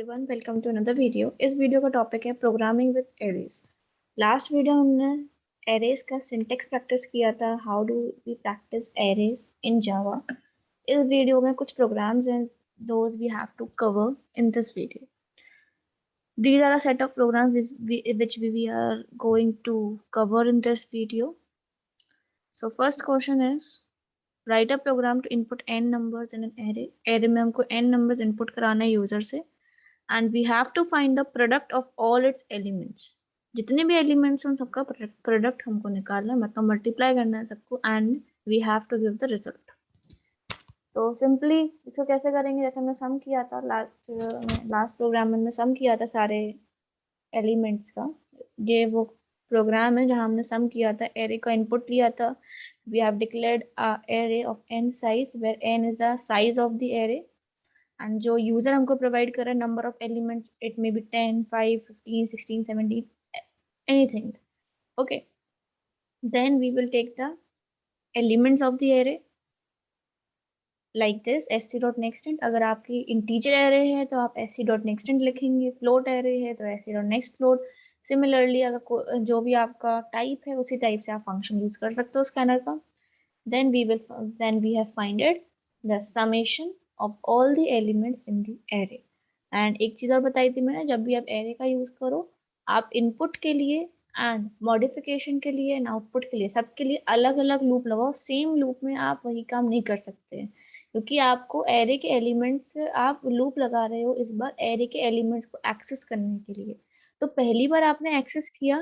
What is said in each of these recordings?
Everyone, welcome to another video. इस video का topic है programming with arrays. Last video हमने एरेज का सिंटेक्स प्रैक्टिस किया था, how do we practice arrays in Java. इस वीडियो में कुछ प्रोग्राम्स हैं, those we have to cover in this video. These are a set of programs which we are going to cover in this video. So first question is, write a program to input n numbers in an array. Array में हमको n numbers input कराना है user से, and we have to find the product of all its elements. जितने भी elements हैं उन सबका प्रोडक्ट हमको निकालना है, मतलब मल्टीप्लाई करना है सबको, and we have to give the result. तो सिंपली इसको कैसे करेंगे, जैसे हमने सम किया था लास्ट प्रोग्राम में सम किया था सारे एलिमेंट्स का। ये वो प्रोग्राम है जहाँ हमने सम किया था, एरे का इनपुट लिया था। We have declared a array of n size where n is the size of the array, and जो यूजर हमको प्रोवाइड कर रहा है number of elements, it may be 10, 5, 15, 16, 17, anything. Okay, then we will take the elements of the array like this, sc.nextInt. अगर आपकी integer array है तो आप sc.nextInt लिखेंगे, फ्लोट एरे है तो sc.nextFloat। सिमिलरली अगर जो भी आपका टाइप है उसी टाइप से आप फंक्शन यूज कर सकते हो स्कैनर का। then we have finded the summation of all the elements in the array। And एक चीज और बताई थी मैंने, जब भी आप एरे का यूज करो, आप इनपुट के लिए एंड मॉडिफिकेशन के लिए एंड आउटपुट के लिए सबके लिए अलग अलग लूप लगाओ। सेम लूप में आप वही काम नहीं कर सकते हैं, क्योंकि आपको एरे के एलिमेंट्स, आप लूप लगा रहे हो इस बार एरे के एलिमेंट्स को एक्सेस करने के लिए। तो पहली बार आपने एक्सेस किया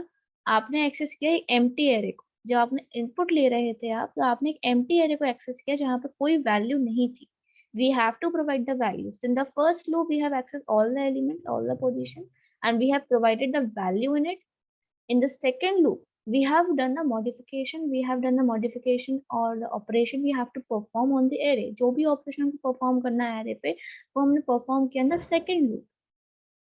एक एम्प्टी एरे को। जब आपने इनपुट ले रहे थे आप, तो आपने एक एम्प्टी एरे को एक्सेस किया जहां पर कोई वैल्यू नहीं थी। We have to provide the values. In the first loop, we have accessed all the elements, all the position, and we have provided the value in it. In the second loop, we have done the modification. We have done the modification or the operation we have to perform on the array. जो भी operation हमको perform करना है array पे, वो हमने perform किया in the second loop.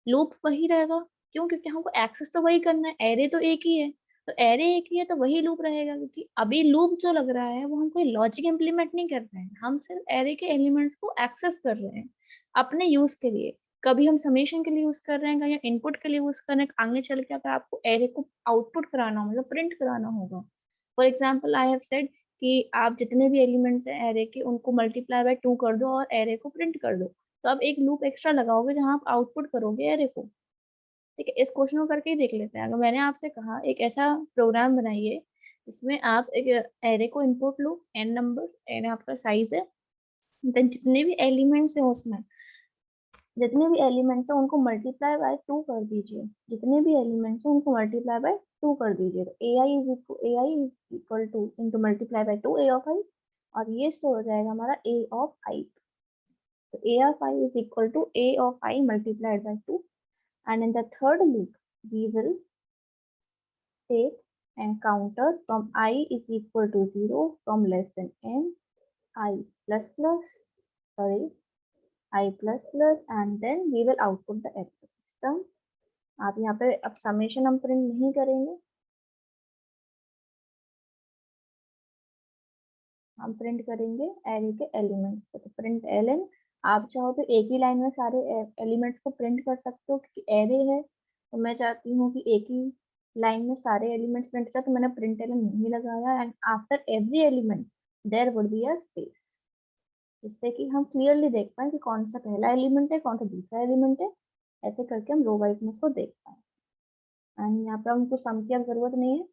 Loop वही रहेगा, क्यों? क्योंकि हमको एक्सेस तो वही करना है, एरे तो एक ही है। तो एरे एक ही है तो वही लूप रहेगा, क्योंकि अभी लूप जो लग रहा है वो हम कोई लॉजिक इंप्लीमेंट नहीं कर रहे हैं, हम सिर्फ एरे के एलिमेंट्स को एक्सेस कर रहे हैं अपने यूज के लिए। कभी हम समेशन के लिए यूज कर रहे हैं या इनपुट के लिए यूज कर रहे हैं। आगे चल के अगर आपको एरे को आउटपुट कराना हो, मतलब प्रिंट कराना होगा, for example I have said कि आप जितने भी एलिमेंट्स हैं एरे के उनको मल्टीप्लाई बाय 2 कर दो और एरे को प्रिंट कर दो। तो आप एक लूप एक्स्ट्रा लगाओगे जहां आप आउटपुट करोगे एरे को। ठीक है, इस क्वेश्चन को करके ही देख लेते हैं। अगर मैंने आपसे कहा एक ऐसा प्रोग्राम बनाइए जिसमें आप एक एरे को इनपुट लो, n नंबर्स, एन आपका साइज है, देन जितने भी एलिमेंट्स है उसमें, जितने भी एलिमेंट्स है उनको मल्टीप्लाई बाय 2 कर दीजिए। जितने भी एलिमेंट्स है उनको मल्टीप्लाई बाय 2 कर दीजिए। तो ai is equal to into multiply by 2 a of i, और ये स्टोर हो जाएगा हमारा a ऑफ i। तो a of i is equal to a of i multiplied by 2, and in the third loop we will take and counter from I is equal to 0 from less than n, I plus plus, sorry, I plus plus, and then we will output the error system। आप यहाँ पे अब summation हम print नहीं करेंगे, हम print करेंगे array के एलिमेंट्स को। तो प्रिंट एलन, आप चाहो तो एक ही लाइन में सारे एलिमेंट्स को प्रिंट कर सकते हो, क्योंकि एरे है तो मैं चाहती हूँ कि एक ही लाइन में सारे एलिमेंट्स प्रिंट कर, तो मैंने प्रिंट एलन नहीं लगाया। And after every element there would be a space, जिससे कि हम क्लियरली देख पाए कि कौन सा पहला एलिमेंट है, कौन सा दूसरा एलिमेंट है। ऐसे करके हम रो वाइज में उसको देख पाए। एंड यहाँ पे हमको सम की अब जरूरत नहीं है,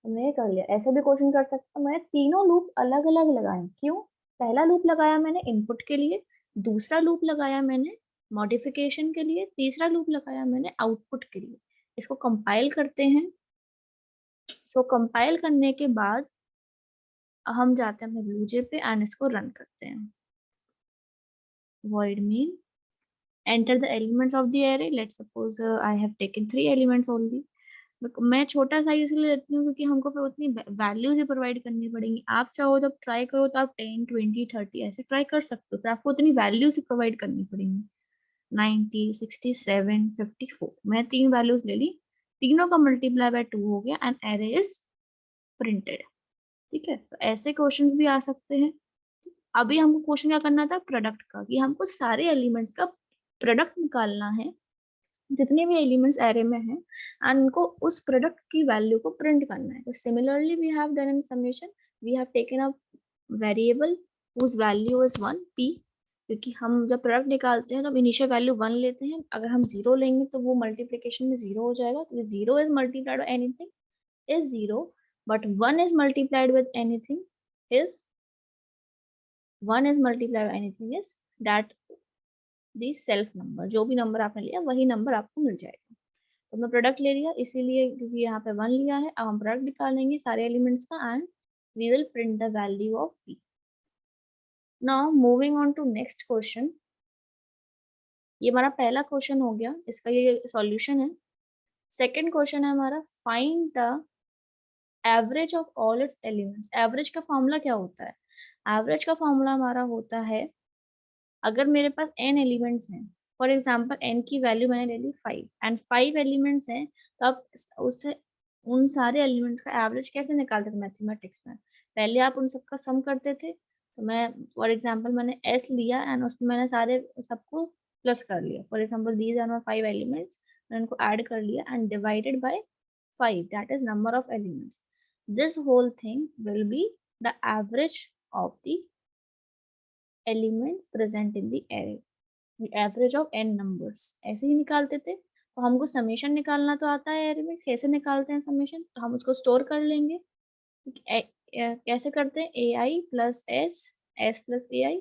हमने ये कर लिया। ऐसे भी क्वेश्चन कर सकता हूँ, मैंने तीनों लूप्स अलग अलग लगाए। क्यों? पहला लूप लगाया मैंने इनपुट के लिए, दूसरा लूप लगाया मैंने मॉडिफिकेशन के लिए, तीसरा लूप लगाया मैंने आउटपुट के लिए। इसको कंपाइल करते हैं। सो कंपाइल करने के बाद हम जाते हैं अपने ब्लूजे पे एंड इसको रन करते हैं। void main, enter the elements of the array। let's suppose I have taken 3 elements only। मैं छोटा साइज इसलिए लेती हूँ क्योंकि हमको फिर उतनी वैल्यूज ही प्रोवाइड करनी पड़ेंगी। आप चाहो जब ट्राई करो तो आप 10, 20, 30 ऐसे ट्राई कर सकते हो, फिर आपको उतनी वैल्यूज ही प्रोवाइड करनी पड़ेंगी। 90, 67, 54, मैं 3 वैल्यूज ले ली, तीनों का मल्टीप्लाई बाय 2 हो गया एंड एरे इज प्रिंटेड। ठीक है, तो ऐसे क्वेश्चंस भी आ सकते हैं। अभी हमको क्वेश्चन क्या करना था, प्रोडक्ट का, कि हमको सारे एलिमेंट्स का प्रोडक्ट निकालना है जितने भी एलिमेंट्स एरे में हैं एंड उनको उस प्रोडक्ट की वैल्यू को प्रिंट करना है। तो similarly we have done in summation, we have taken a variable whose value is 1 p, क्योंकि हम जब प्रोडक्ट निकालते हैं तो हम इनिशियल वैल्यू 1 लेते हैं, अगर हम 0 लेंगे तो वो मल्टीप्लिकेशन में 0 हो जाएगा, तो 0 is multiplied by anything is 0, but 1 is multiplied with anything is 1 is multiplied by anything is that the self number, जो भी नंबर आपने लिया वही नंबर आपको मिल जाएगा। तो मैं प्रोडक्ट ले लिया इसीलिए क्योंकि यहाँ पे 1 लिया है। अब हम प्रोडक्ट निकालेंगे सारे एलिमेंट्स का and we will print the value of p। Now moving on to next question. ये हमारा पहला क्वेश्चन हो गया, इसका ये सॉल्यूशन है। सेकंड क्वेश्चन है हमारा, find the average of all it's elements. Average का फॉर्मूला क्या होता है? एवरेज का फॉर्मूला हमारा होता है, अगर मेरे पास n एलिमेंट्स हैं, फॉर एग्जांपल n की वैल्यू मैंने ले ली 5 एंड 5 एलिमेंट्स हैं, तो आप उससे उन सारे एलिमेंट्स का एवरेज कैसे निकालते थे मैथमेटिक्स में? पहले आप उन सबका सम करते थे। तो मैं फॉर एग्जांपल मैंने s लिया एंड उसमें मैंने सारे सबको प्लस कर लिया। For example these are my 5 elements, मैंने उनको ऐड कर लिया and divided by 5, that is number of elements. This whole thing will be the average of the elements present in the array, average of n numbers. ऐसे ही निकालते थे। तो हमको समेशन निकालना तो आता है एरे में, कैसे निकालते हैं समेशन? तो हम उसको स्टोर कर लेंगे। कैसे करते हैं? ए आई प्लस एस प्लस ए आई,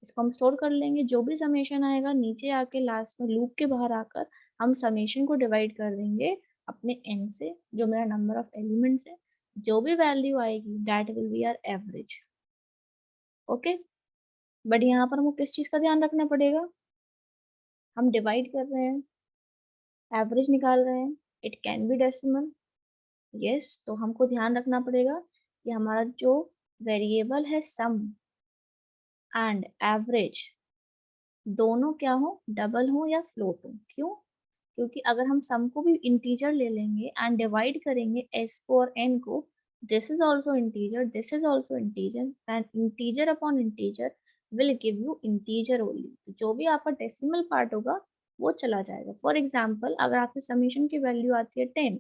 इसको हम स्टोर कर लेंगे। जो भी समेशन आएगा नीचे आके लास्ट में लूप के बाहर आकर हम समेशन को डिवाइड कर देंगे अपने n से, जो मेरा नंबर ऑफ एलिमेंट्स है। जो भी वैल्यू आएगी that will be our average. Okay, but यहाँ पर हमको किस चीज का ध्यान रखना पड़ेगा? हम डिवाइड कर रहे हैं, एवरेज निकाल रहे हैं, it can be decimal. Yes, तो हमको ध्यान रखना पड़ेगा कि हमारा जो वेरिएबल है सम एंड एवरेज दोनों क्या हो, डबल हो या फ्लोट हो। क्यों? क्योंकि अगर हम सम को भी इंटीजर ले लेंगे एंड डिवाइड करेंगे s को और n को, this is also integer, this is also integer, and integer upon integer will give you integer only. तो जो भी आपका डेसिमल पार्ट होगा वो चला जाएगा। फॉर एग्जाम्पल अगर आपकी समीशन की वैल्यू आती है 10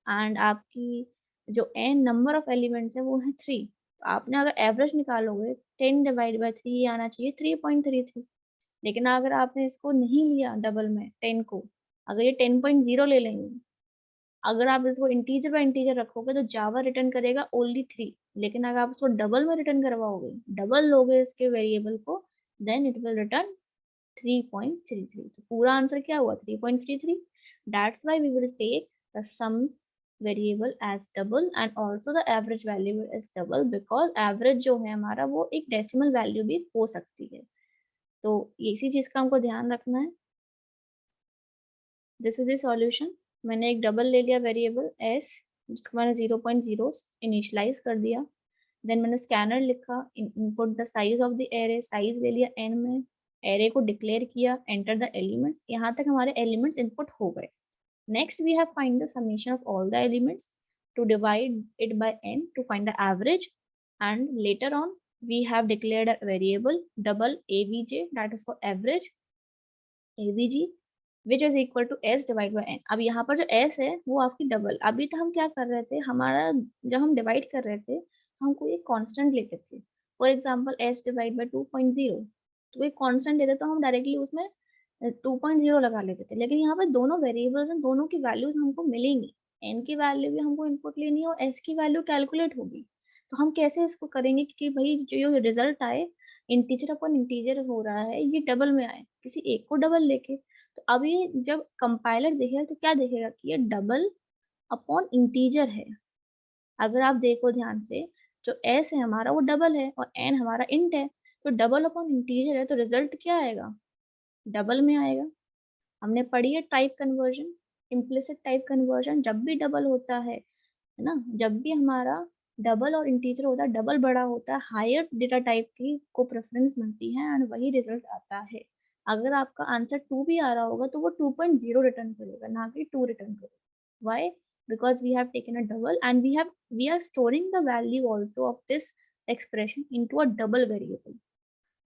एंड आपकी जो n नंबर ऑफ एलिमेंट्स है वो है 3, तो आपने अगर एवरेज निकालोगे 10 डिवाइड बाई 3 आना चाहिए 3.33। लेकिन अगर आपने इसको नहीं लिया डबल में 10 को, अगर ये 10.0 ले लेंगे, अगर आप इसको इंटीजर बाय इंटीजर रखोगे तो जावा रिटर्न करेगा ओनली 3। लेकिन अगर आप इसको डबल में रिटर्न करवाओगे, डबल लोगे इसके वेरिएबल को, देन इट विल रिटर्न 3.33। तो पूरा आंसर क्या हुआ? 3.33। That's why we will take the sum variable as double and also the average value is double, because average जो है हमारा वो एक डेसिमल वैल्यू भी हो सकती है। तो इसी चीज का हमको ध्यान रखना है। This is the solution. मैंने एक डबल ले लिया वेरिएबल s, जिसको मैंने 0.0 इनिशियलाइज कर दिया। देन मैंने स्कैनर लिखा, input the size of the array, size ले लिया n में, एरे को डिक्लेयर किया, एंटर द एलिमेंट्स। यहाँ तक हमारे एलिमेंट्स इनपुट हो गए। Next we have find the summation of all the elements to divide it by n to find the average, and later on we have declared a variable double avg, that is for average avg, which is equal to s divided by n। अब यहाँ पर जो s है वो आपकी double. अभी तो हम क्या कर रहे थे, हमारा जब हम डिवाइड कर रहे थे हमको एक कांस्टेंट लेते थे। For example s divide by 2.0, तो एक कांस्टेंट लेते तो हम डायरेक्टली उसमें 2.0 लगा लेते थे। लेकिन यहाँ पर दोनों वेरिएबल्स हैं, दोनों की वैल्यूज हमको मिलेंगी, n की वैल्यू भी हमको इनपुट लेनी है और s की वैल्यू कैलकुलेट होगी। तो हम कैसे इसको करेंगे कि भाई जो रिजल्ट आए इंटीजर अपॉन इंटीजर हो रहा है, ये डबल में आए, किसी एक को डबल लेके। तो अभी जब कंपाइलर देखेगा तो क्या देखेगा कि ये डबल अपॉन इंटीजर है। अगर आप देखो ध्यान से, जो s है हमारा वो डबल है और n हमारा इंट है, तो डबल अपॉन इंटीजर है तो रिजल्ट क्या आएगा? डबल में आएगा। हमने पढ़ी है type conversion, implicit type conversion. जब भी डबल होता है ना, जब भी हमारा डबल और इंटीजर होता है, डबल बड़ा होता है, हायर डेटा टाइप की को प्रेफरेंस मिलती है एंड वही रिजल्ट आता है। अगर आपका आंसर 2 भी आ रहा होगा तो वो 2.0 रिटर्न करेगा, ना कि 2 रिटर्न करेगा। Why? Because we have taken a double and we are storing the value also of this expression into a double variable.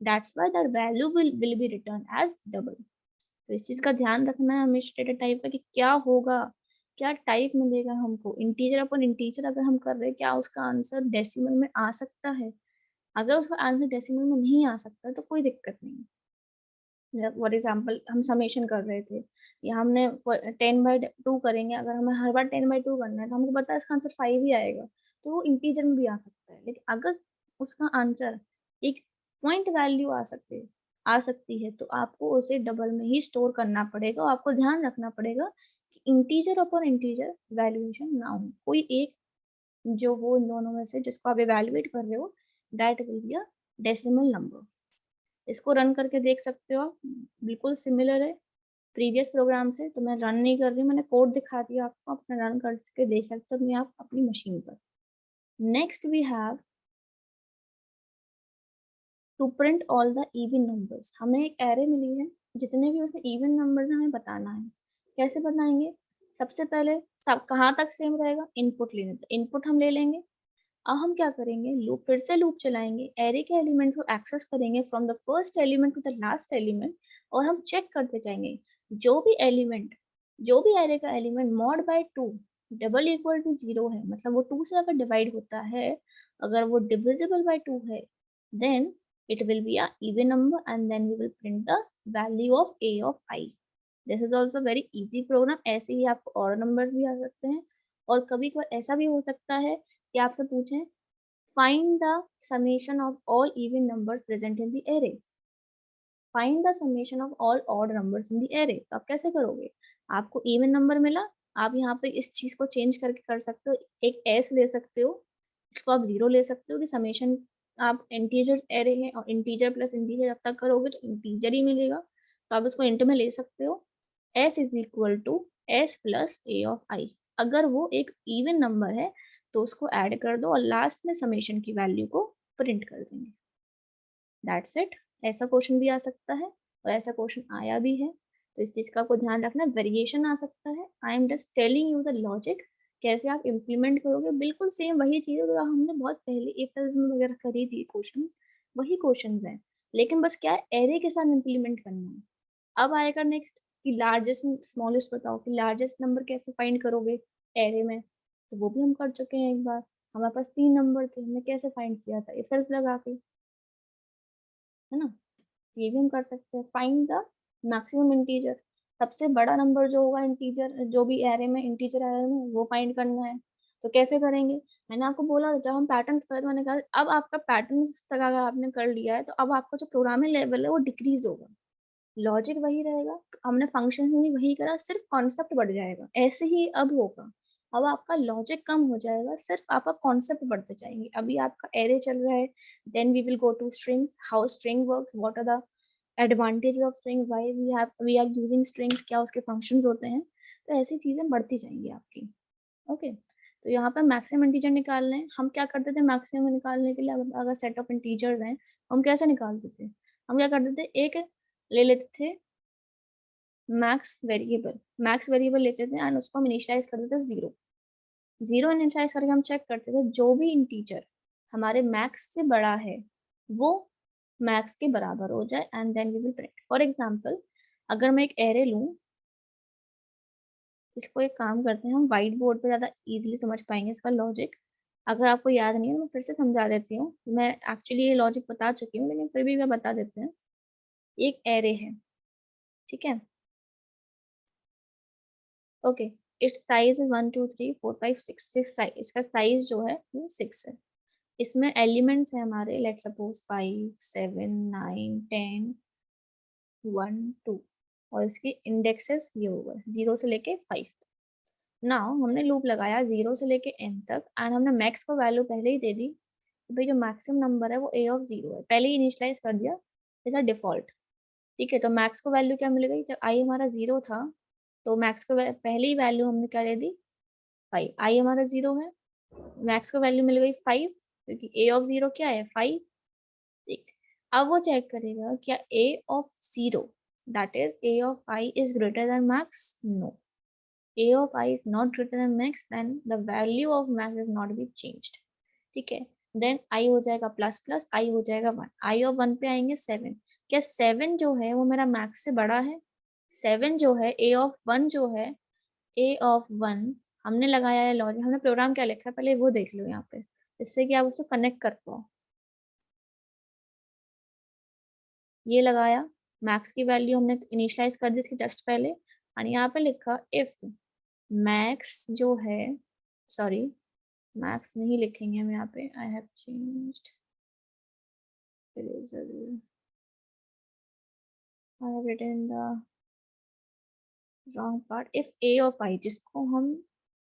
That's why the value will be returned as double. तो इस चीज का ध्यान रखना है हमेशा data type का कि क्या होगा, क्या टाइप मिलेगा हमको। इंटीजर अपन इंटीजर अगर हम कर रहे हैं, क्या उसका आंसर डेसिमल में आ सकता है? अगर उसका आंसर डेसिमल में नहीं आ सकता तो कोई दिक्कत नहीं। फॉर एग्जाम्पल हम समेशन कर रहे थे, या हमने 10/2 करेंगे, अगर हमें हर बार 10/2 करना है तो हमको पता है इसका आंसर 5 ही आएगा, तो वो इंटीजर में भी आ सकता है। लेकिन अगर उसका आंसर एक पॉइंट वैल्यू आ सकती है, तो आपको उसे डबल में ही स्टोर करना पड़ेगा, और आपको ध्यान रखना पड़ेगा कि इंटीजर अपॉन इंटीजर वैल्यूएशन ना हो, कोई एक जो हो इन दोनों में से जिसको आप इवेलुएट कर रहे हो, that will be a decimal number. इसको रन करके देख सकते हो आप, बिल्कुल सिमिलर है प्रीवियस प्रोग्राम से। तो मैं रन नहीं कर रही हूँ, मैंने कोड दिखा दिया आपको, अपना रन करके देख सकते हो अपने आप अपनी मशीन पर। Next we have to print all the even numbers. हमें एक एरे मिली है, जितने भी उसमें इवन नंबर्स हमें बताना है। कैसे बताएंगे? सबसे पहले सब कहाँ तक सेम रहेगा, इनपुट लेने तक। इनपुट हम ले लेंगे। अब हम क्या करेंगे, लूप फिर से लूप चलाएंगे, एरे के एलिमेंट्स को एक्सेस करेंगे from the first element to the last element, और हम चेक करते जाएंगे जो भी एलिमेंट, जो भी एरे का element mod by 2 double equal to 0 है, मतलब वो 2 से अगर डिवाइड होता है, अगर वो डिविजिबल बाय 2 है, then it will be a even number, and then we will print the value of a of I. This is also very easy program। ऐसे ही आपको और नंबर भी आ सकते हैं, और कभी कभार ऐसा भी हो सकता है कि आपसे पूछें find the summation of all even numbers present in the array, find the summation of all odd numbers in the array। तो आप कैसे करोगे? आपको even नंबर मिला, आप यहाँ पे इस चीज को चेंज करके कर सकते हो, एक s ले सकते हो, इसको आप 0 ले सकते हो कि समेशन, आप इंटीजर एरे है और इंटीजर प्लस इंटीजर जब तक करोगे तो इंटीजर ही मिलेगा, तो आप इसको इंट में ले सकते हो। s is equal to s plus a of i। अगर वो एक इवन नंबर है तो उसको ऐड कर दो और लास्ट में समेशन की वैल्यू को प्रिंट कर देंगे। That's it. ऐसा क्वेश्चन भी आ सकता है, और ऐसा क्वेश्चन आया भी है, तो इस चीज का आपको ध्यान रखना। वेरिएशन आ सकता है, I am just telling you the logic, कैसे आप इम्प्लीमेंट करोगे। बिल्कुल सेम वही चीज है जो हमने बहुत पहले एफएसएम वगैरह करी थी, क्वेश्चन वही क्वेश्चन हैं, लेकिन बस क्या है, एरे के साथ इम्प्लीमेंट करना है। अब आएगा नेक्स्ट कि लार्जेस्ट स्मॉलेस्ट बताओ, कि लार्जेस्ट नंबर कैसे फाइंड करोगे एरे में, तो वो भी हम कर चुके हैं एक बार। हमारे पास 3 नंबर थे, हमने कैसे फाइंड किया था, इफ एल्स लगा के, है ना। ये भी हम कर सकते हैं। फाइंड द मैक्सिमम इंटीजर, सबसे बड़ा नंबर जो होगा इंटीजर, जो भी एरे में इंटीजर एरे में, वो फाइंड करना है। तो कैसे करेंगे? मैंने आपको बोला जब हम पैटर्न्स करें तो मैंने कहा अब आपका पैटर्न्स तक अगर आपने कर लिया है तो अब आपका जो प्रोग्रामिंग लेवल है वो डिक्रीज होगा, लॉजिक वही रहेगा, हमने फंक्शन भी वही करा, सिर्फ कॉन्सेप्ट बढ़ जाएगा। ऐसे ही अब होगा, अब आपका लॉजिक कम हो जाएगा, सिर्फ आपका कॉन्सेप्ट बढ़ते जाएंगे। अभी आपका एरे चल रहा है, then we will go to strings, how string works, what are the advantage of string, why we are using strings, क्या उसके फंक्शंस होते हैं। तो ऐसी चीजें बढ़ती जाएंगी आपकी। ओके, तो यहाँ पर मैक्सिमम इंटीजर निकालने हैं। हम क्या करते थे मैक्सिमम निकालने के लिए, अगर सेट ऑफ इंटीजर्स हैं, हम कैसे निकालते थे? हम क्या करते थे, एक ले लेते थे मैक्स वेरिएबल लेते थे, एंड उसको हम इनिशियलाइज करते थे 0। 0 इनिशियलाइज करके हम चेक करते थे जो भी इंटीजर हमारे मैक्स से बड़ा है वो मैक्स के बराबर हो जाए, and then we will print. For example, अगर मैं एक एरे लूं, इसको एक काम करते हैं, हम व्हाइट बोर्ड पे ज़्यादा इजीली समझ पाएंगे इसका लॉजिक। अगर आपको याद नहीं है तो मैं फिर से समझा देती हूँ। मैं एक्चुअली ये लॉजिक बता चुकी हूँ, लेकिन फिर भी मैं बता देते हैं। एक एरे है, ठीक है, ओके, इट्स साइज इज 1 2 3 4 5 6, इसका साइज जो है वो 6 है। इसमें एलिमेंट्स है हमारे, लेट सपोज 5 7 9 10 1 2, और इसके इंडेक्सेस ये हो गए 0 से लेके 5। नाउ हमने लूप लगाया 0 से लेके n तक, एंड हमने मैक्स को वैल्यू पहले ही दे दी कि भाई जो मैक्सिमम नंबर है वो a ऑफ 0 है, पहले ही इनिशियलाइज कर दिया, जैसा डिफॉल्ट। ठीक है, तो मैक्स को वैल्यू क्या मिल गई, जब i हमारा 0 था तो मैक्स को पहले ही वैल्यू हमने क्या दे दी, 5। i हमारा 0 है, मैक्स को वैल्यू मिल गई 5, क्योंकि a ऑफ 0 क्या है, 5। ठीक, अब वो चेक करेगा क्या a of 0 that is a of i is greater than max, no, a of I is not greater than max, then the value of max is not be changed। ठीक है, then I हो जाएगा plus plus, I हो जाएगा 1, I of 1 पे आएंगे 7। क्या 7 जो है वो मेरा मैक्स से बड़ा है? 7 जो है, ए ऑफ 1 जो है, ए ऑफ 1 हमने लगाया है लॉजिक, हमने प्रोग्राम क्या लिखा है पहले वो देख लो यहाँ पे, जिससे कि आप उसको कनेक्ट कर पाओ। ये लगाया, मैक्स की वैल्यू हमने इनिशियलाइज कर दी इसके जस्ट पहले, और यहाँ पे लिखा इफ मैक्स जो है, सॉरी मैक्स नहीं लिखेंगे हम यहाँ पे, I have changed eraser, I have written the wrong part. If a of i, जिसको हम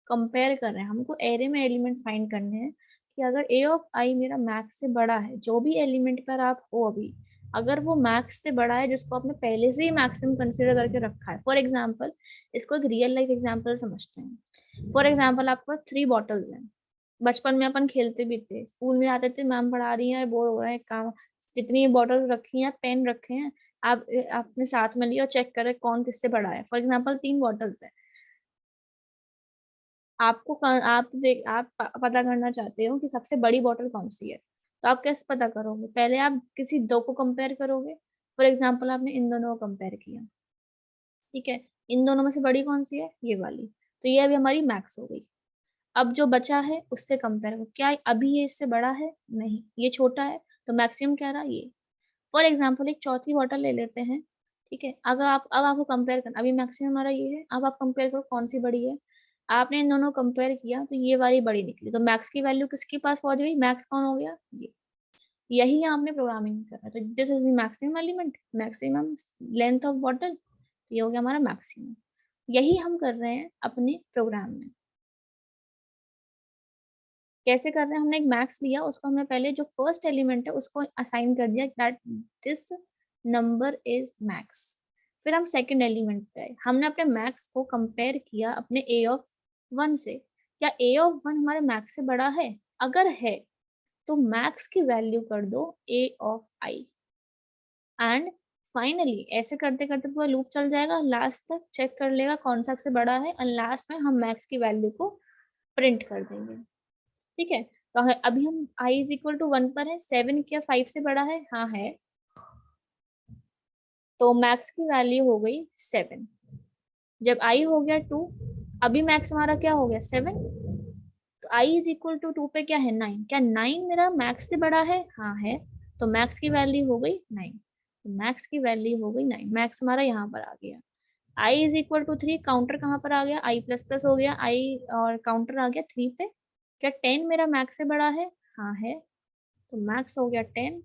कंपेयर कर रहे हैं, हमको एरे में एलिमेंट फाइंड करने हैं, कि अगर ए ऑफ आई मेरा मैक्स से बड़ा है, जो भी एलिमेंट पर आप हो अभी, अगर वो मैक्स से बड़ा है, जिसको आपने पहले से ही मैक्सिमम कंसिडर करके रखा है। फॉर एग्जाम्पल, इसको एक रियल लाइफ एग्जाम्पल समझते हैं। फॉर एग्जाम्पल, आपके पास 3 बॉटल्स हैं। बचपन में अपन खेलते भी थे, स्कूल में आते थे, मैम पढ़ा रही है, बोर हो रहे हैं, काम, जितनी बॉटल रखी हैं, पेन रखे हैं, आप आपने साथ में लिया और चेक करें कौन किससे बड़ा है। फॉर एग्जाम्पल 3 बॉटल्स है, आपको आप पता करना चाहते हो कि सबसे बड़ी बॉटल कौन सी है, तो आप कैसे पता करोगे? पहले आप किसी दो को कंपेयर करोगे। फॉर एग्जाम्पल, आपने इन दोनों को कंपेयर किया, ठीक है, इन दोनों में से बड़ी कौन सी है? ये वाली। तो ये अभी हमारी मैक्स हो गई। अब जो बचा है उससे कंपेयर करो, क्या अभी ये इससे बड़ा है? नहीं, ये छोटा है, तो मैक्सिमम क्या रहा? ये। फॉर एग्जाम्पल, एक चौथी बॉटल ले लेते हैं, ठीक है, अगर आप अब आपको कंपेयर करना, अभी मैक्सिमम हमारा ये है, अब आप कंपेयर करो कौन सी बड़ी है। आपने इन दोनों कंपेयर किया तो ये वाली बड़ी निकली, तो मैक्स की वैल्यू किसके पास पहुंच गई? मैक्स कौन हो गया? ये। यही आपने प्रोग्रामिंग में करना है। तो this is the maximum element, maximum length of bottle, ये हो गया हमारा मैक्सिमम। यही हम कर रहे हैं अपने प्रोग्राम में। कैसे कर रहे हैं? हमने एक मैक्स लिया, उसको हमने पहले जो फर्स्ट एलिमेंट है उसको असाइन कर दिया that this number is max. फिर हम सेकंड एलिमेंट पे आए, हमने अपने मैक्स को कंपेयर किया अपने ए ऑफ 1 से। क्या ए ऑफ 1 हमारे मैक्स से बड़ा है? अगर है तो मैक्स की वैल्यू कर दो ए ऑफ आई, एंड फाइनली ऐसे करते करते पूरा लूप चल जाएगा, लास्ट तक चेक कर लेगा कौन सा सबसे बड़ा है, और लास्ट में हम मैक्स की वैल्यू को प्रिंट कर देंगे। ठीक है, तो अभी हम i इज इक्वल टू 1 पर है, 7 क्या 5 से बड़ा है? हाँ है, तो मैक्स की वैल्यू हो गई 7। जब i हो गया 2, अभी मैक्स हमारा क्या हो गया? 7। तो i इज इक्वल टू 2 पे क्या है? 9। क्या 9 मेरा मैक्स से बड़ा है? हाँ है, तो मैक्स की वैल्यू हो गई 9। तो मैक्स की वैल्यू हो गई 9, मैक्स हमारा यहाँ पर आ गया। i is equal to 3, counter कहाँ पर आ गया? i प्लस प्लस हो गया, i और काउंटर आ गया 3 पे। क्या 10 मेरा मैक्स से बड़ा है? हाँ है, तो मैक्स हो गया 10।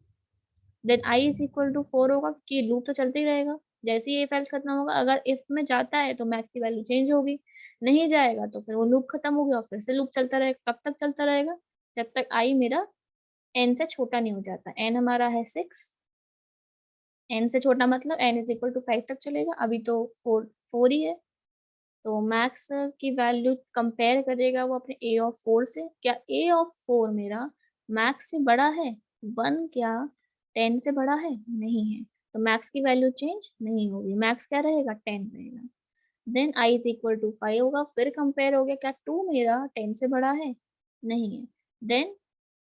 Then i is equal to 4 होगा, कि लूप तो चलते ही रहेगा। जैसे ही इफ एल्स खत्म होगा, अगर इफ में जाता है तो मैक्स की वैल्यू चेंज होगी, नहीं जाएगा तो फिर वो लूप खत्म हो गया, और फिर से लूप चलता रहेगा। कब तक चलता रहेगा? जब तक आई मेरा एन से छोटा नहीं हो जाता। एन हमारा है 6, एन से छोटा मतलब एन इज इक्वल टू 5 तक चलेगा, अभी तो 4 ही है। तो मैक्स की वैल्यू कंपेयर करेगा वो अपने ए ऑफ 4 से। क्या ए ऑफ 4 मेरा मैक्स से बड़ा है? 1 क्या 10 से बड़ा है? नहीं है, तो मैक्स की वैल्यू चेंज नहीं होगी, मैक्स क्या रहेगा? 10 रहेगा। Then i is equal to 5 होगा, फिर कंपेयर हो गया, क्या 2 मेरा 10 से बड़ा है? नहीं है, देन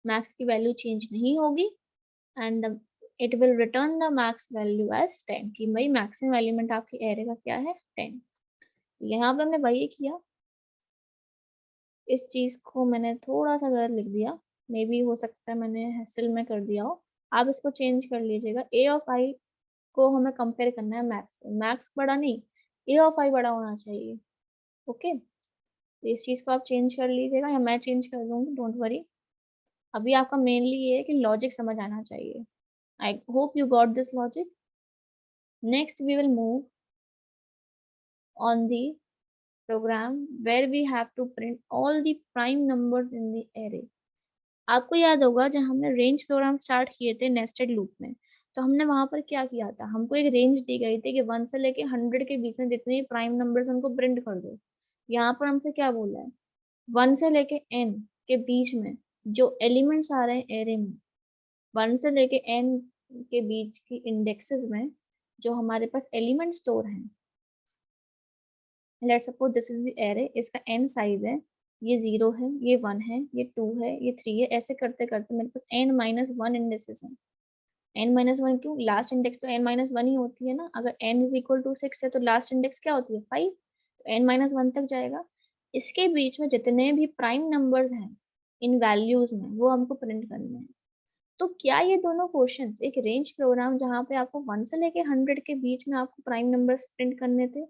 मैक्स की वैल्यू चेंज नहीं होगी, and it will return the max value as 10, कि भाई मैक्सिमम एलिमेंट आपके एरे का क्या है? 10। यहाँ पे हमने वही किया, इस चीज को मैंने थोड़ा सा गलत लिख दिया, मे बी हो सकता है मैंने हैसल में कर दिया हो। आप इसको चेंज कर लीजिएगा, ए ऑफ आई को हमें कंपेयर करना है मैक्स से, मैक्स बड़ा नहीं, ए ऑफ आई बड़ा होना चाहिए। ओके, तो इस चीज को आप चेंज कर लीजिएगा, या मैं चेंज कर दूंगी, डोंट वरी। अभी आपका मेनली ये है कि लॉजिक समझ आना चाहिए। I hope you got this logic. Next we will move on the program where we have to print all the prime numbers in the array। आपको याद होगा जब हमने रेंज प्रोग्राम स्टार्ट किए थे नेस्टेड लूप में, तो हमने वहां पर क्या किया था? हमको एक रेंज दी गई थी कि 1 से लेके 100 के बीच में जितने भी प्राइम नंबर्स उनको प्रिंट कर दो। यहाँ पर हमसे क्या बोला है? 1 से लेके n के बीच में जो एलिमेंट्स आ रहे हैं एरे में, 1 से लेके n के बीच की इंडेक्सेस में जो हमारे पास एलिमेंट स्टोर हैं, let's suppose this is the array, इसका n साइज है, ये 0 है, ये 1 है, ये 2 है, ये 3 है, ऐसे करते करते मेरे पास n-1 इंडेक्सेस हैं। n-1 क्यों? लास्ट इंडेक्स तो n-1 ही होती है ना। अगर n इज इक्वल टू 6 है तो लास्ट इंडेक्स क्या होती है? 5। तो n-1 तक जाएगा। इसके बीच में जितने भी प्राइम नंबर्स हैं इन वैल्यूज में, वो हमको प्रिंट करने हैं। तो क्या ये दोनों क्वेश्चंस एक रेंज प्रोग्राम जहाँ पे आपको 1 से लेके 100 के बीच में आपको प्राइम नंबर्स प्रिंट करने थे,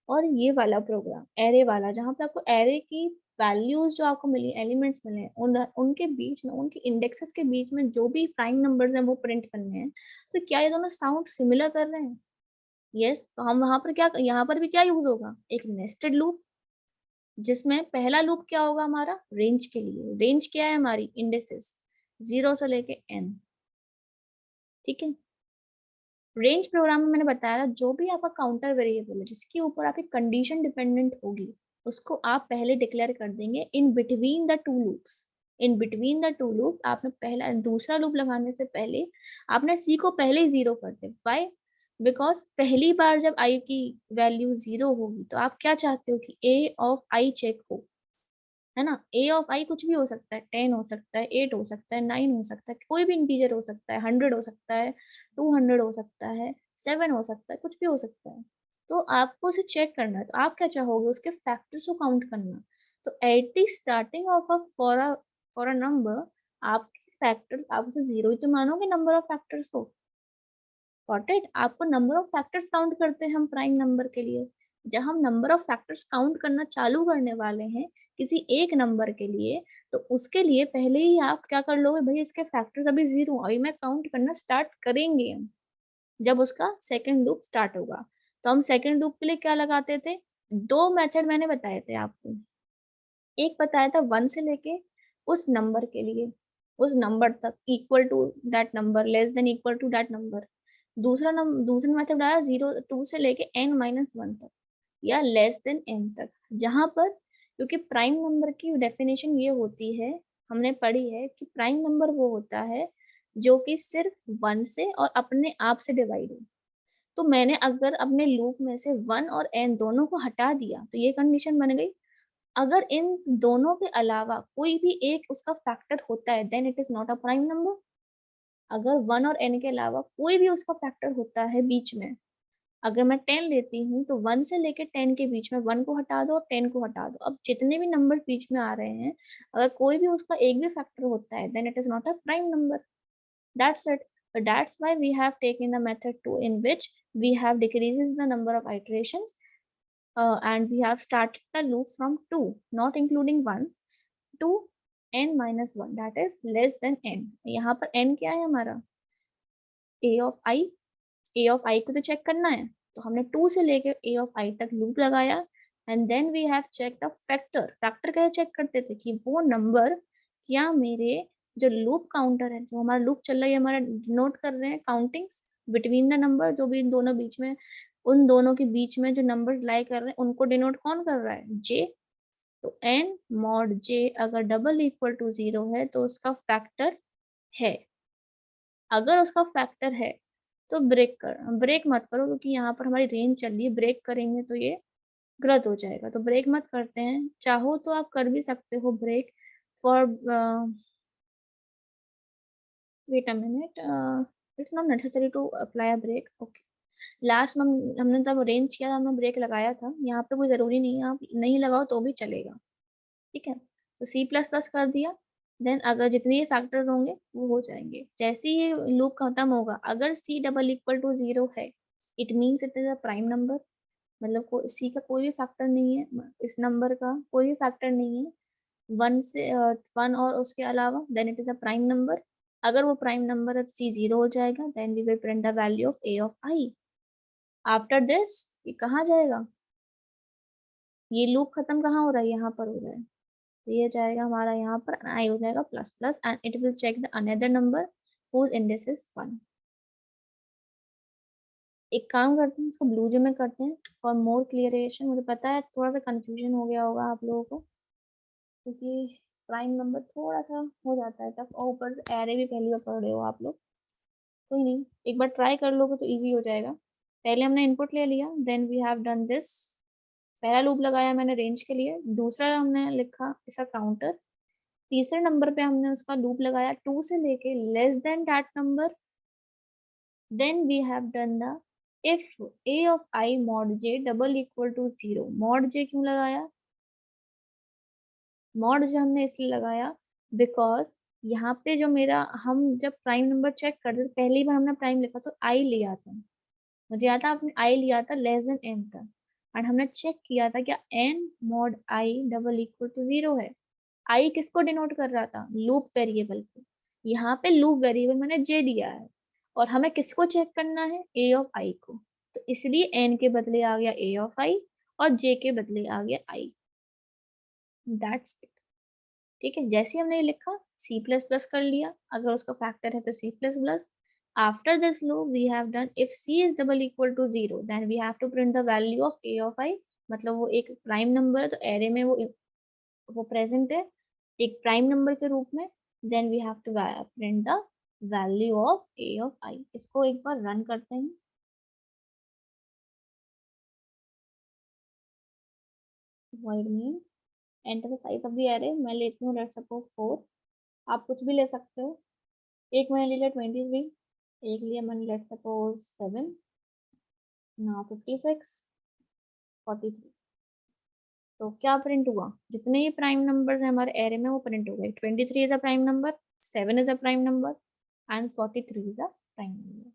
और ये वाला प्रोग्राम एरे वाला जहाँ पे आपको एरे की वैल्यूज जो आपको मिली, एलिमेंट्स मिले हैं, उनके बीच में, उनके इंडेक्सेस के बीच में जो भी प्राइम नंबर्स हैं वो प्रिंट करने हैं। तो क्या ये दोनों साउंड सिमिलर कर रहे हैं? यस। तो हम वहां पर क्या, यहाँ पर भी क्या यूज होगा? एक नेस्टेड लूप, जिसमें पहला लूप क्या होगा हमारा? रेंज के लिए। रेंज क्या है हमारी? इंडेक्सेस 0 से लेके n। ठीक है। रेंज प्रोग्राम में मैंने बताया था, जो भी आपका काउंटर वेरिएबल है जिसके ऊपर आपकी कंडीशन डिपेंडेंट होगी, उसको आप पहले डिक्लेयर कर देंगे in between the two loops. In between the two loop आपने पहला दूसरा लूप लगाने से पहले आपने सी को पहले ही 0 कर दे। व्हाई? बिकॉज पहली बार जब आई की वैल्यू 0 होगी तो आप क्या चाहते हो कि ए ऑफ आई चेक हो, है ना। ए ऑफ आई कुछ भी हो सकता है, 10 हो सकता है, 8 हो सकता है, 9 हो सकता है, कोई भी इंटीजर हो सकता है, 100 हो सकता है, 200 हो सकता है, 7 हो सकता है, कुछ भी हो सकता है। तो आपको उसे चेक करना है, तो आप क्या चाहोगे? उसके फैक्टर्स को काउंट करना। तो at the starting of a for a number, आपके फैक्टर्स, आप उसे 0 ही तो मानोगे नंबर ऑफ फैक्टर्स को। Got it? आपको नंबर ऑफ फैक्टर्स काउंट करते हैं हम प्राइम नंबर के लिए। जब हम नंबर ऑफ फैक्टर्स काउंट करना चालू करने वाले हैं किसी एक नंबर के लिए, तो उसके लिए पहले ही आप क्या कर लोगे? भाई इसके फैक्टर्स अभी 0, अभी मैं काउंट करना स्टार्ट करेंगे हम जब उसका सेकंड लूप स्टार्ट होगा। तो हम सेकंड लूप के लिए क्या लगाते थे? दो मेथड मैंने बताए थे आपको। एक बताया था 1 से लेके उस नंबर के लिए, उस नंबर तक, equal to that number, less than equal to that number. दूसरा मेथड आया 2 से लेके n-1 तक, या लेस देन n तक। जहां पर, क्योंकि प्राइम नंबर की डेफिनेशन ये होती है, हमने पढ़ी है कि प्राइम नंबर वो होता है जो कि सिर्फ 1 से और अपने आप से डिवाइड हो। तो मैंने अगर अपने लूप में से 1 और n दोनों को हटा दिया तो ये कंडीशन बन गई, अगर इन दोनों के अलावा कोई भी एक उसका फैक्टर होता है then it is not a prime number. अगर 1 और n के अलावा कोई भी उसका फैक्टर होता है बीच में, अगर मैं 10 लेती हूँ तो 1 से लेके 10 के बीच में 1 को हटा दो और 10 को हटा दो, अब जितने भी नंबर बीच में आ रहे हैं, अगर कोई भी उसका एक भी फैक्टर होता है then it is not a prime number. That's it. So that's why we have taken the method 2, in which we have decreases the number of iterations, and we have started the loop from 2, not including 1, to n-1, that is less than n। यहाँ पर n क्या है हमारा? a of i। a of i को तो check करना है, तो हमने 2 से लेके a of i तक लूप लगाया। And then we have check the factor. Factor कैसे चेक करते थे? कि वो नंबर क्या मेरे जो लूप काउंटर है, जो हमारा लूप चल रहा है, हमारा नोट कर रहे हैं काउंटिंग्स बिटवीन द नंबर, जो भी इन दोनों बीच में, उन दोनों के बीच में जो नंबर्स लाई कर रहे हैं उनको डिनोट कौन कर रहा है? j। तो n मॉड j अगर डबल इक्वल टू 0 है तो उसका फैक्टर है। अगर उसका फैक्टर है तो ब्रेक मत करो, क्योंकि यहाँ पर हमारी रेंज चल रही है, ब्रेक करेंगे तो ये गलत हो जाएगा, तो ब्रेक मत करते हैं। चाहो तो आप कर भी सकते हो break for, wait a minute, it's not necessary to apply a break. Okay. Last में हमने तब रेंज किया था, हमने ब्रेक लगाया था, यहाँ पे कोई जरूरी नहीं है, आप नहीं लगाओ तो भी चलेगा। ठीक है। तो सी प्लस प्लस कर दिया। देन अगर जितने ये फैक्टर्स होंगे वो हो जाएंगे। जैसे ही लूप खत्म होगा, अगर सी डबल इक्वल टू 0 है, it means it is a prime number. मतलब सी का कोई भी फैक्टर नहीं है, इस नंबर का कोई भी फैक्टर नहीं है 1 और उसके अलावा, then it is a prime number. अगर वो प्राइम नंबर है तो सी 0 हो जाएगा, then we will print the value of a of i. After this ये कहाँ जाएगा? ये लूप खत्म कहाँ हो रहा है? यहाँ पर हो रहा है। तो ये जाएगा हमारा यहाँ पर, आई हो जाएगा plus plus, and it will check the another number whose index is 1। एक काम करते हैं, इसको ब्लू जो में करते हैं फॉर मोर क्लियरेशन। मुझे पता है थोड़ा सा कंफ्यूजन हो गया होगा आप लोगों को, क्योंकि प्राइम नंबर थोड़ा सा हो जाता है तब, और ऊपर से एरे भी पहली बार पढ़ रहे हो आप लोग। कोई नहीं, एक बार ट्राई कर लोगे तो इजी हो जाएगा। पहले हमने इनपुट ले लिया, then we have done this. पहला लूप लगाया मैंने रेंज के लिए, दूसरा हमने लिखा इसका काउंटर, तीसरे नंबर पे हमने उसका लूप लगाया 2 से लेके less than that number Then we have done the if a of I mod j double equal to 0. mod j क्यों लगाया? mod j हमने इसलिए लगाया बिकॉज यहाँ पे जो मेरा हम जब प्राइम नंबर चेक करते थे, पहली बार हमने प्राइम लिखा तो आई लिया था, मुझे याद था आपने आई लिया था लेस देन एन था, एंड हमने चेक किया था क्या n mod i double equal to 0 है। आई किसको डिनोट कर रहा था? लूप वेरिएबल को। यहाँ पे लूप वेरिएबल मैंने जे दिया है और हमें किसको चेक करना है? ए ऑफ आई को। तो इसलिए एन के बदले आ गया ए ऑफ आई और जे के बदले आ गया आई। That's it. ठीक है, जैसे हमने ये लिखा सी प्लस प्लस कर लिया, अगर उसका फैक्टर है तो C plus plus. After this लो we have done if c is double equal to 0 then we have to print the value of a of i. मतलब वो एक प्राइम नंबर है तो एरे में वो प्रेजेंट है एक प्राइम नंबर के रूप में। Then we have to print the value of a of i. इसको एक बार रन करते हैं। void main enter the size of the array। मैं लेती हूँ लेट्स सपोज 4। आप कुछ भी ले सकते हो। एक मैंने ले लिया 23, एक लिया मैंने लेट्स सपोज 7, ना 56, 43। तो क्या प्रिंट हुआ? जितने ही प्राइम नंबर्स हैं हमारे एरे में वो प्रिंट हो गए। 23 is a prime number, 7 is a prime number and 43 is a prime number.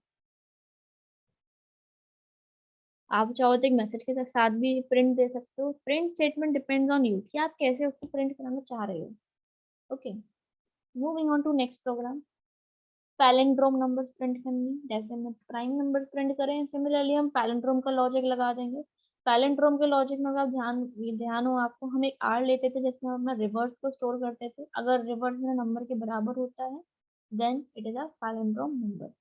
आप चाहो तो एक मैसेज के साथ भी प्रिंट दे सकते हो। Print statement depends on you कि आप कैसे उसको प्रिंट कराना चाह रहे हो। Okay, moving on to next program. Palindrome numbers print करनी, जैसे हम प्राइम नंबर्स प्रिंट करें सिमिलरली हम पैलिंड्रोम का लॉजिक लगा देंगे। पैलिंड्रोम के लॉजिक में अगर ध्यान हो आपको, हम एक आर लेते थे जिसमें हम अपना रिवर्स को स्टोर करते थे। अगर रिवर्स में नंबर के बराबर होता है then it is a palindrome number.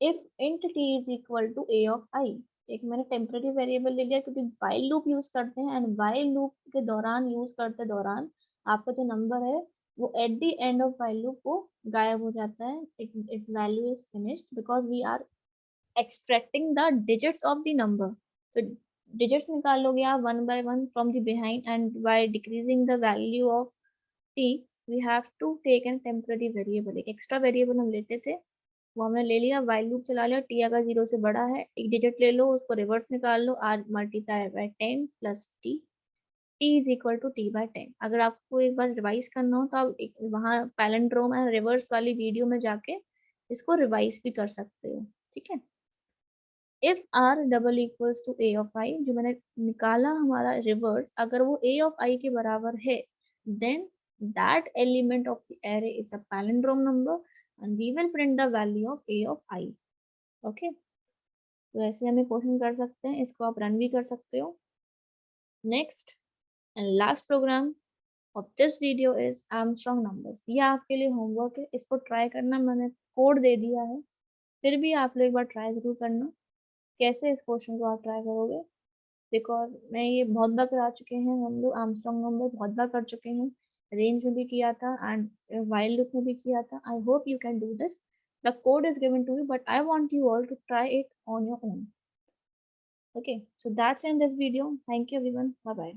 If int t is equal to a of i, एक मैंने टेम्पररी वेरिएबल ले लिया क्योंकि वाइल लूप यूज करते हैं एंड वाइल लूप के दौरान यूज करते दौरान आपका जो नंबर है वो at the end of while loop वो गायब हो जाता है। It value is finished because we are extracting the digits of the number. तो डिजिट्स निकालोगे आप one by one from the behind and by decreasing the value of t we have to take an temporary variable. एक extra variable हम लेते थे, वो हमने ले लिया, वाइल लूप चला लिया। टी अगर 0 से बड़ा है एक डिजिट ले लो, उसको रिवर्स निकाल लो, r multiply by 10 plus t, t is equal to t by 10। अगर आपको एक बार रिवाइज करना हो तो आप वहाँ पैलेंड्रोम एंड रिवर्स वाली वीडियो में जाके इसको रिवाइज भी कर सकते हो। ठीक है, if r double equals to a of i, जो मैंने निकाला हमारा रिवर्स, अगर वो ए ऑफ आई के बराबर है then that element of the array is a palindrome number and we will print the value of a of I। Okay, तो ऐसे हम क्वेश्चन कर सकते हैं, इसको आप रन भी कर सकते हो। Next and last program of this video is Armstrong numbers. ये आपके लिए होमवर्क है, इसको ट्राई करना, मैंने कोड दे दिया है, फिर भी आप लोग एक बार ट्राई जरूर करना। कैसे इस क्वेश्चन को आप ट्राई करोगे? बिकॉज मैं ये बहुत बार करा चुके हैं, हम लोग आर्मस्ट्रॉन्ग नंबर बहुत बार कर चुके हैं, रेंज में भी किया था एंड वाइल लूप में भी किया था। आई hope you can do this. The code is given to you, but I want you all to try it on your own. Okay, so that's in this video. Thank you everyone. Bye bye.